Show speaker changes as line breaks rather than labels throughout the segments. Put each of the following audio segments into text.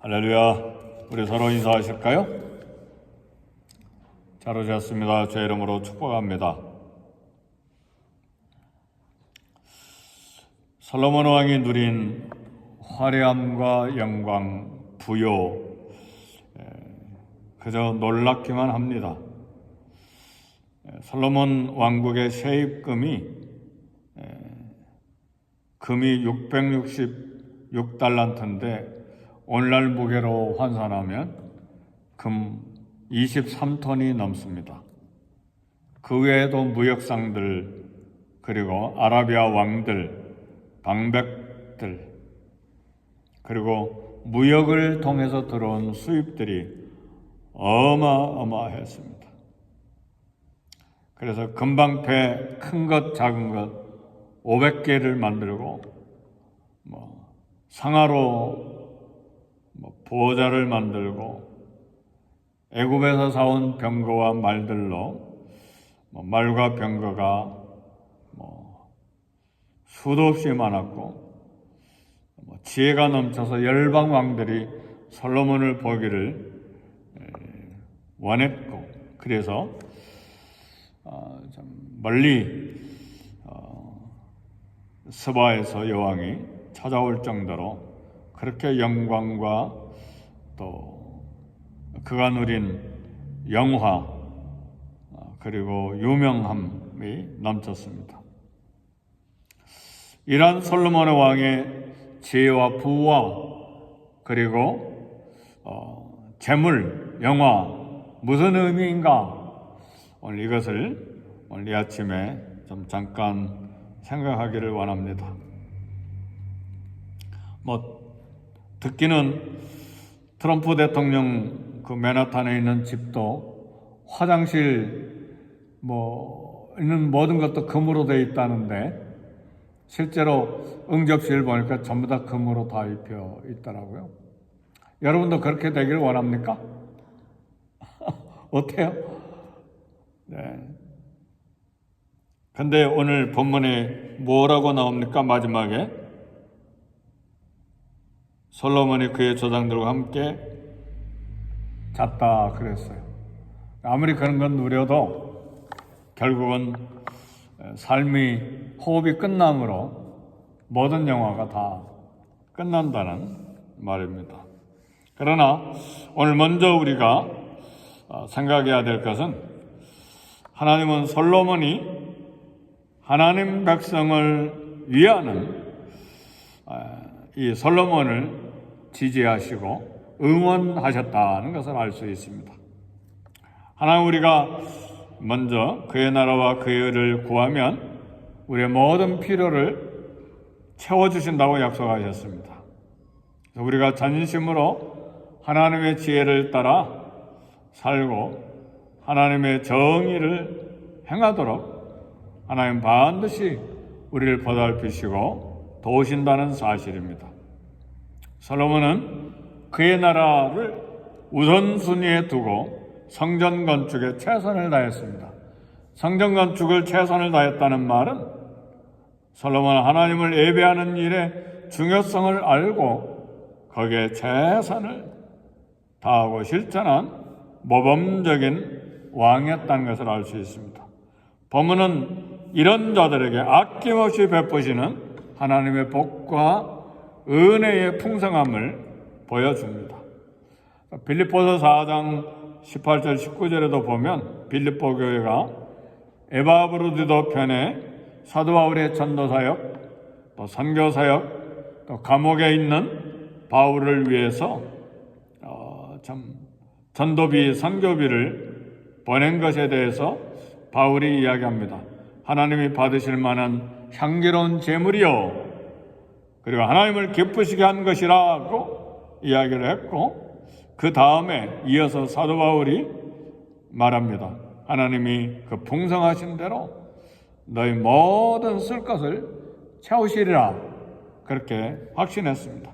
할렐루야. 우리 서로 인사하실까요? 잘 오셨습니다. 제 이름으로 축복합니다. 솔로몬 왕이 누린 화려함과 영광, 부요, 그저 놀랍기만 합니다. 솔로몬 왕국의 세입금이 금이 666달란트인데 오늘날 무게로 환산하면 금 23톤이 넘습니다. 그 외에도 무역상들, 그리고 아라비아 왕들, 방백들, 그리고 무역을 통해서 들어온 수입들이 어마어마했습니다. 그래서 금방패 큰 것 작은 것 500개를 만들고 상하로 보호자를 만들고 애굽에서 사온 병거와 말들로 말과 병거가 수도 없이 많았고 지혜가 넘쳐서 열방 왕들이 솔로몬을 보기를 원했고, 그래서 좀 멀리 스바에서 여왕이 찾아올 정도로 그렇게 영광과 또 그가 누린 영화 그리고 유명함이 넘쳤습니다. 이러한 솔로몬 왕의 지혜와 부와 그리고 재물, 영화 무슨 의미인가? 오늘 이것을 오늘 이 아침에 좀 잠깐 생각하기를 원합니다. 듣기는 트럼프 대통령 그 맨하탄에 있는 집도 화장실 있는 모든 것도 금으로 되어 있다는데 실제로 응접실 보니까 전부 다 금으로 다 입혀 있더라고요. 여러분도 그렇게 되길 원합니까? 어때요? 네. 근데 오늘 본문에 뭐라고 나옵니까? 마지막에 솔로몬이 그의 조상들과 함께 잤다 그랬어요. 아무리 그런 건 누려도 결국은 삶이 호흡이 끝남으로 모든 영화가 다 끝난다는 말입니다. 그러나 오늘 먼저 우리가 생각해야 될 것은 하나님은 솔로몬이 하나님 백성을 위하는 이 솔로몬을 지지하시고 응원하셨다는 것을 알 수 있습니다. 하나님 우리가 먼저 그의 나라와 그의 의를 구하면 우리의 모든 필요를 채워주신다고 약속하셨습니다. 우리가 전심으로 하나님의 지혜를 따라 살고 하나님의 정의를 행하도록 하나님 반드시 우리를 보살피시고 도우신다는 사실입니다. 솔로몬은 그의 나라를 우선순위에 두고 성전 건축에 최선을 다했습니다. 성전 건축을 최선을 다했다는 말은 솔로몬은 하나님을 예배하는 일의 중요성을 알고 거기에 최선을 다하고 실천한 모범적인 왕이었다는 것을 알 수 있습니다. 본문은 이런 자들에게 아낌없이 베푸시는 하나님의 복과 은혜의 풍성함을 보여줍니다. 빌립보서 4장 18절 19절에도 보면 빌립보 교회가 에바브로디도 편에 사도 바울의 전도사역, 또 선교사역, 또 감옥에 있는 바울을 위해서 전도비, 선교비를 보낸 것에 대해서 바울이 이야기합니다. 하나님이 받으실 만한 향기로운 제물이요, 그리고 하나님을 기쁘시게 한 것이라고 이야기를 했고, 그 다음에 이어서 사도 바울이 말합니다. 하나님이 그 풍성하신 대로 너희 모든 쓸 것을 채우시리라, 그렇게 확신했습니다.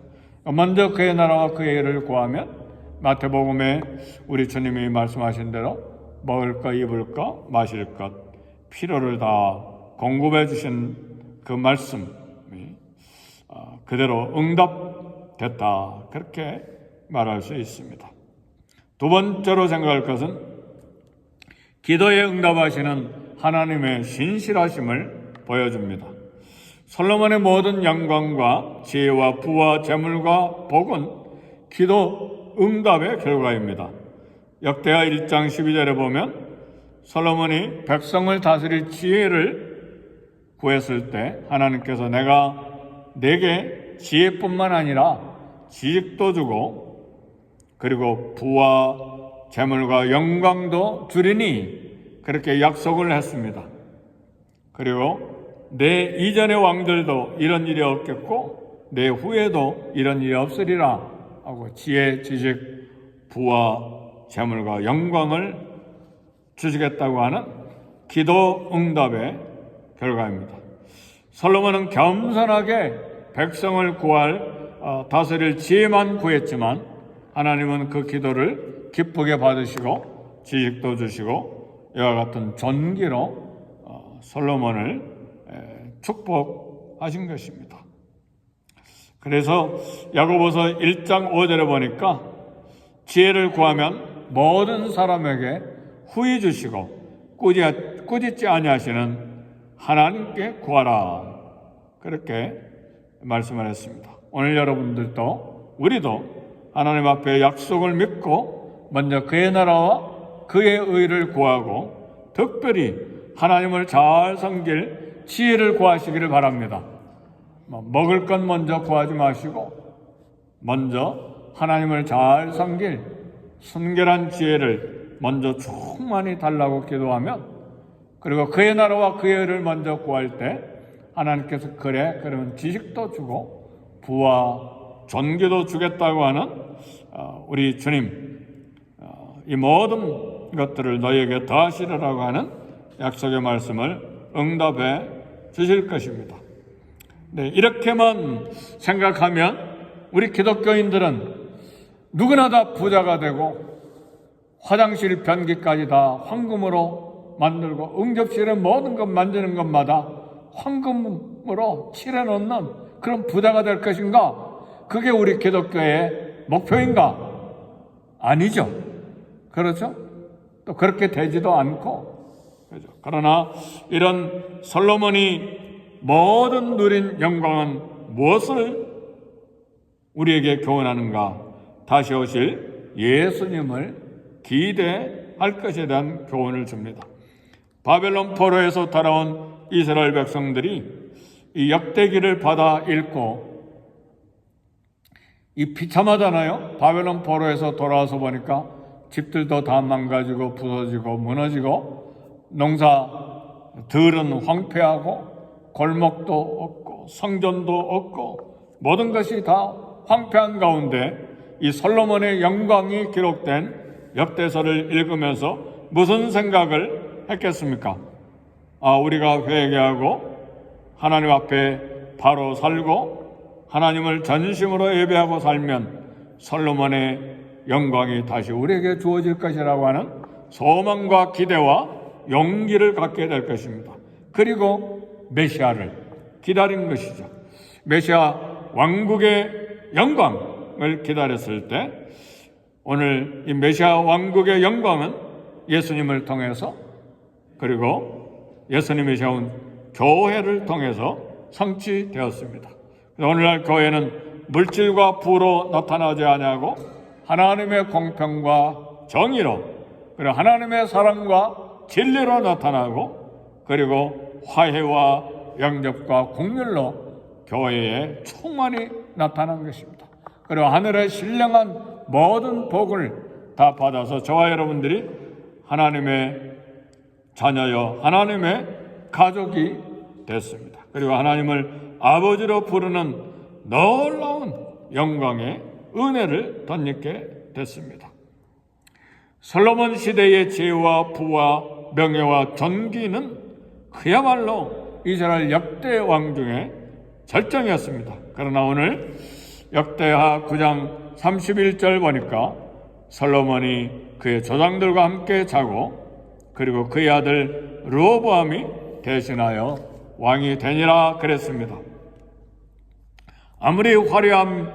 먼저 그의 나라와 그의 의를 구하면 마태복음에 우리 주님이 말씀하신 대로 먹을 것, 입을 것, 마실 것, 필요를 다 공급해 주신 그 말씀이 그대로 응답됐다, 그렇게 말할 수 있습니다. 두 번째로 생각할 것은 기도에 응답하시는 하나님의 신실하심을 보여줍니다. 솔로몬의 모든 영광과 지혜와 부와 재물과 복은 기도 응답의 결과입니다. 역대하 1장 12절에 보면 솔로몬이 백성을 다스릴 지혜를 구했을 때 하나님께서 내가 내게 지혜뿐만 아니라 지식도 주고 그리고 부와 재물과 영광도 주리니 그렇게 약속을 했습니다. 그리고 내 이전의 왕들도 이런 일이 없겠고 내 후에도 이런 일이 없으리라 하고 지혜, 지식, 부와 재물과 영광을 주시겠다고 하는 기도 응답의 결과입니다. 솔로몬은 겸손하게 백성을 다스릴 지혜만 구했지만 하나님은 그 기도를 기쁘게 받으시고 지식도 주시고 이와 같은 존귀로 솔로몬을 축복하신 것입니다. 그래서 야고보서 1장 5절에 보니까 지혜를 구하면 모든 사람에게 후히 주시고 꾸짖지 아니하시는 하나님께 구하라 그렇게 말씀을 했습니다. 오늘 여러분들도 우리도 하나님 앞에 약속을 믿고 먼저 그의 나라와 그의 의를 구하고 특별히 하나님을 잘 섬길 지혜를 구하시기를 바랍니다. 먹을 것 먼저 구하지 마시고 먼저 하나님을 잘 섬길 순결한 지혜를 먼저 충만히 달라고 기도하면 그리고 그의 나라와 그의 의를 먼저 구할 때 하나님께서 그러면 지식도 주고 부와 존귀도 주겠다고 하는 우리 주님 이 모든 것들을 너희에게 더하시리라고 하는 약속의 말씀을 응답해 주실 것입니다. 네, 이렇게만 생각하면 우리 기독교인들은 누구나 다 부자가 되고 화장실 변기까지 다 황금으로 만들고 응접실에 모든 것 만드는 것마다 황금으로 칠해놓는 그런 부자가 될 것인가? 그게 우리 기독교의 목표인가? 아니죠. 그렇죠? 또 그렇게 되지도 않고 그렇죠? 그러나 이런 솔로몬이 모든 누린 영광은 무엇을 우리에게 교훈하는가? 다시 오실 예수님을 기대할 것에 대한 교훈을 줍니다. 바벨론 포로에서 돌아온 이스라엘 백성들이 이 역대기를 받아 읽고 이 비참하잖아요. 바벨론 포로에서 돌아와서 보니까 집들도 다 망가지고 부서지고 무너지고 농사들은 황폐하고 골목도 없고 성전도 없고 모든 것이 다 황폐한 가운데 이 솔로몬의 영광이 기록된 역대서를 읽으면서 무슨 생각을 했겠습니까? 우리가 회개하고 하나님 앞에 바로 살고 하나님을 전심으로 예배하고 살면 솔로몬의 영광이 다시 우리에게 주어질 것이라고 하는 소망과 기대와 용기를 갖게 될 것입니다. 그리고 메시아를 기다린 것이죠. 메시아 왕국의 영광을 기다렸을 때 오늘 이 메시아 왕국의 영광은 예수님을 통해서 그리고 예수님이 세운 교회를 통해서 성취되었습니다. 오늘날 교회는 물질과 부로 나타나지 아니하고 하나님의 공평과 정의로 그리고 하나님의 사랑과 진리로 나타나고 그리고 화해와 영접과 공률로 교회에 충만히 나타난 것입니다. 그리고 하늘의 신령한 모든 복을 다 받아서 저와 여러분들이 하나님의 자녀여 하나님의 가족이 됐습니다. 그리고 하나님을 아버지로 부르는 놀라운 영광의 은혜를 덧입게 됐습니다. 솔로몬 시대의 지혜와 부와 명예와 존귀는 그야말로 이스라엘 역대 왕 중에 절정이었습니다. 그러나 오늘 역대하 9장 31절 보니까 솔로몬이 그의 조상들과 함께 자고 그리고 그의 아들 르호보암이 대신하여 왕이 되니라 그랬습니다. 아무리 화려한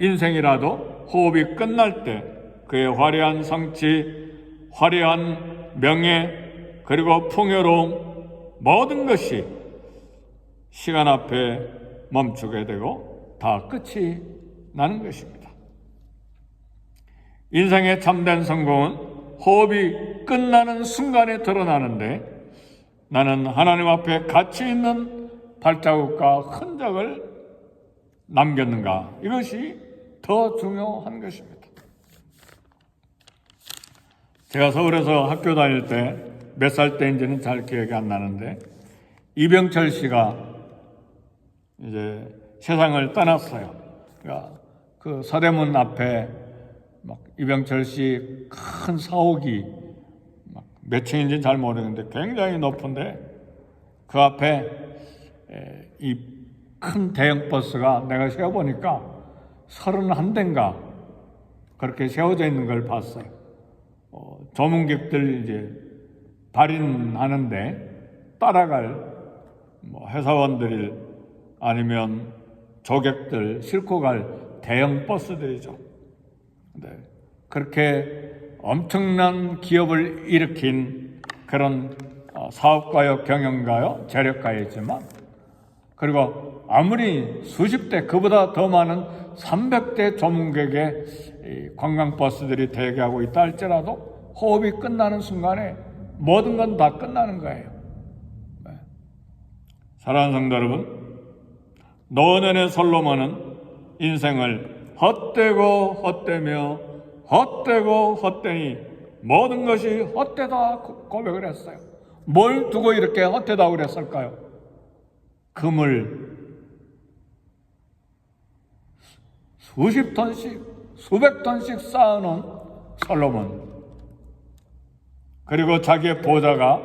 인생이라도 호흡이 끝날 때 그의 화려한 성취, 화려한 명예, 그리고 풍요로움, 모든 것이 시간 앞에 멈추게 되고 다 끝이 나는 것입니다. 인생의 참된 성공은 호흡이 끝나는 순간에 드러나는데, 나는 하나님 앞에 가치 있는 발자국과 흔적을 남겼는가? 이것이 더 중요한 것입니다. 제가 서울에서 학교 다닐 때 몇 살 때인지는 잘 기억이 안 나는데, 이병철 씨가 이제 세상을 떠났어요. 그러니까 그 서대문 앞에 막 이병철 씨 큰 사옥이 막 몇 층인지는 잘 모르겠는데 굉장히 높은데, 그 앞에 이 큰 대형 버스가 내가 세어보니까 31대인가 그렇게 세워져 있는 걸 봤어요. 조문객들 이제 발인하는데 따라갈 회사원들 아니면 조객들 싣고 갈 대형 버스들이죠. 네. 그렇게 엄청난 기업을 일으킨 그런 사업가요, 경영가요, 재력가였지만, 그리고 아무리 수십 대, 그보다 더 많은 300대 조문객의 관광버스들이 대기하고 있다 할지라도 호흡이 끝나는 순간에 모든 건 다 끝나는 거예요. 네. 사랑하는 성도 여러분, 노년의 솔로몬은 인생을 헛되고 헛되며 헛되고 헛되니 모든 것이 헛되다 고백을 했어요. 뭘 두고 이렇게 헛되다고 그랬을까요? 금을 수십 톤씩, 수백 톤씩 쌓아놓은 솔로몬, 그리고 자기의 보좌가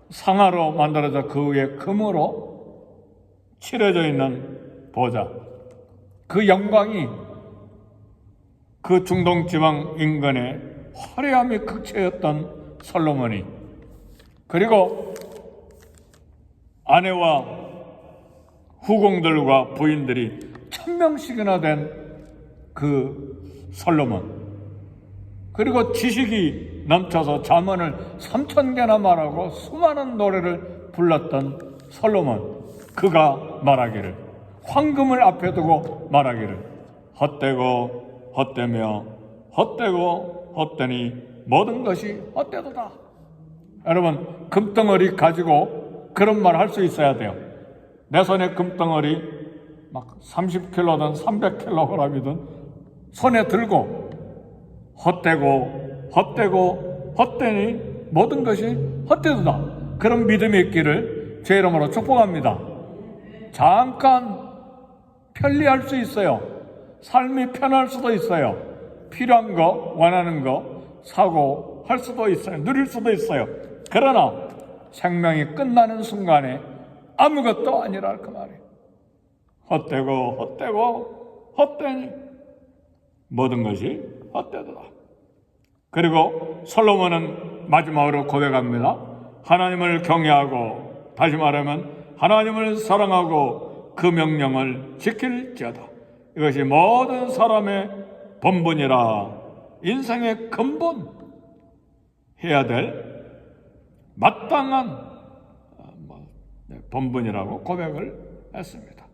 상아로 만들어져 그 위에 금으로 칠해져 있는 보좌, 그 영광이 그 중동 지방 인근의 화려함이 극치였던 솔로몬이, 그리고 아내와 후궁들과 부인들이 1000명씩이나 된 그 솔로몬, 그리고 지식이 넘쳐서 잠언을 3000개나 말하고 수많은 노래를 불렀던 솔로몬, 그가 말하기를, 황금을 앞에 두고 말하기를, 헛되고 헛되며 헛되고 헛되니 모든 것이 헛되도다. 여러분, 금덩어리 가지고 그런 말 할 수 있어야 돼요. 내 손에 금덩어리 막 30kg든 300kg이든 손에 들고 헛되고 헛되고 헛되니 모든 것이 헛되도다. 그런 믿음이 있기를 제 이름으로 축복합니다. 잠깐 편리할 수 있어요. 삶이 편할 수도 있어요. 필요한 거, 원하는 거 사고 할 수도 있어요. 누릴 수도 있어요. 그러나 생명이 끝나는 순간에 아무것도 아니라 그 말이에요. 헛되고 헛되고 헛되니 모든 것이 헛되도다. 그리고 솔로몬은 마지막으로 고백합니다. 하나님을 경외하고, 다시 말하면 하나님을 사랑하고 그 명령을 지킬지어다. 이것이 모든 사람의 본분이라, 인생의 근본, 해야 될 마땅한 본분이라고 고백을 했습니다.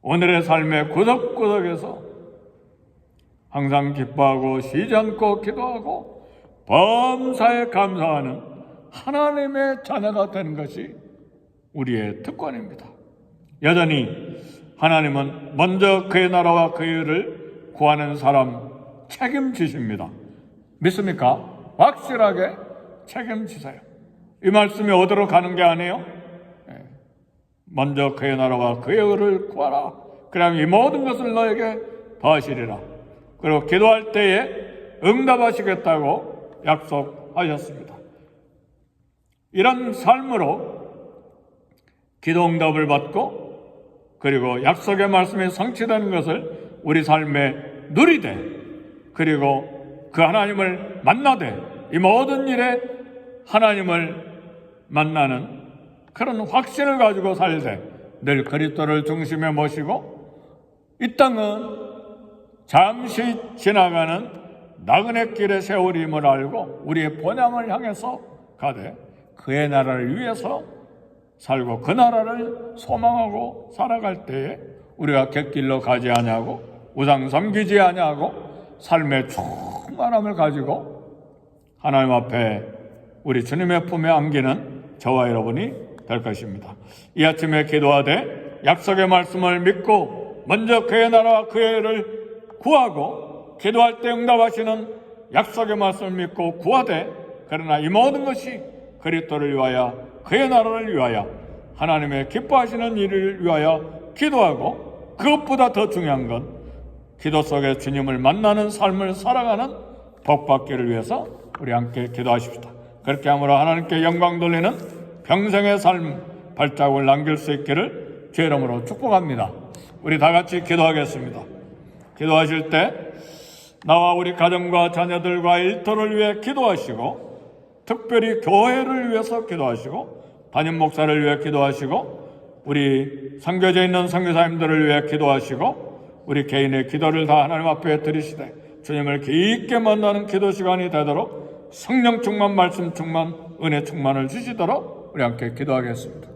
오늘의 삶의 구석구석에서 항상 기뻐하고 쉬지 않고 기도하고 범사에 감사하는 하나님의 자녀가 되는 것이 우리의 특권입니다. 여전히 하나님은 먼저 그의 나라와 그의 의를 구하는 사람 책임지십니다. 믿습니까? 확실하게 책임지세요. 이 말씀이 어디로 가는 게 아니에요? 먼저 그의 나라와 그의 의를 구하라. 그러면 이 모든 것을 너에게 더하시리라. 그리고 기도할 때에 응답하시겠다고 약속하셨습니다. 이런 삶으로 기도 응답을 받고, 그리고 약속의 말씀이 성취되는 것을 우리 삶에 누리되, 그리고 그 하나님을 만나되, 이 모든 일에 하나님을 만나는 그런 확신을 가지고 살되 늘 그리스도를 중심에 모시고, 이 땅은 잠시 지나가는 나그네 길의 세월임을 알고 우리의 본향을 향해서 가되 그의 나라를 위해서 살고 그 나라를 소망하고 살아갈 때에 우리가 객길로 가지 아니하고 우상 섬기지 아니하고 삶의 충만함을 가지고 하나님 앞에 우리 주님의 품에 안기는 저와 여러분이 될 것입니다. 이 아침에 기도하되 약속의 말씀을 믿고 먼저 그의 나라와 그의 일을 구하고 기도할 때 응답하시는 약속의 말씀을 믿고 구하되 그러나 이 모든 것이 그리스도를 위하여 그의 나라를 위하여 하나님의 기뻐하시는 일을 위하여 기도하고 그것보다 더 중요한 건 기도 속에 주님을 만나는 삶을 살아가는 복받기를 위해서 우리 함께 기도하십시다. 그렇게 함으로 하나님께 영광 돌리는 평생의 삶 발자국을 남길 수 있기를 주의 이름으로 축복합니다. 우리 다 같이 기도하겠습니다. 기도하실 때 나와 우리 가정과 자녀들과 일터를 위해 기도하시고 특별히 교회를 위해서 기도하시고 담임 목사를 위해 기도하시고 우리 선교지에 있는 선교사님들을 위해 기도하시고 우리 개인의 기도를 다 하나님 앞에 드리시되 주님을 깊게 만나는 기도 시간이 되도록 성령 충만, 말씀 충만, 은혜 충만을 주시도록 우리 함께 기도하겠습니다.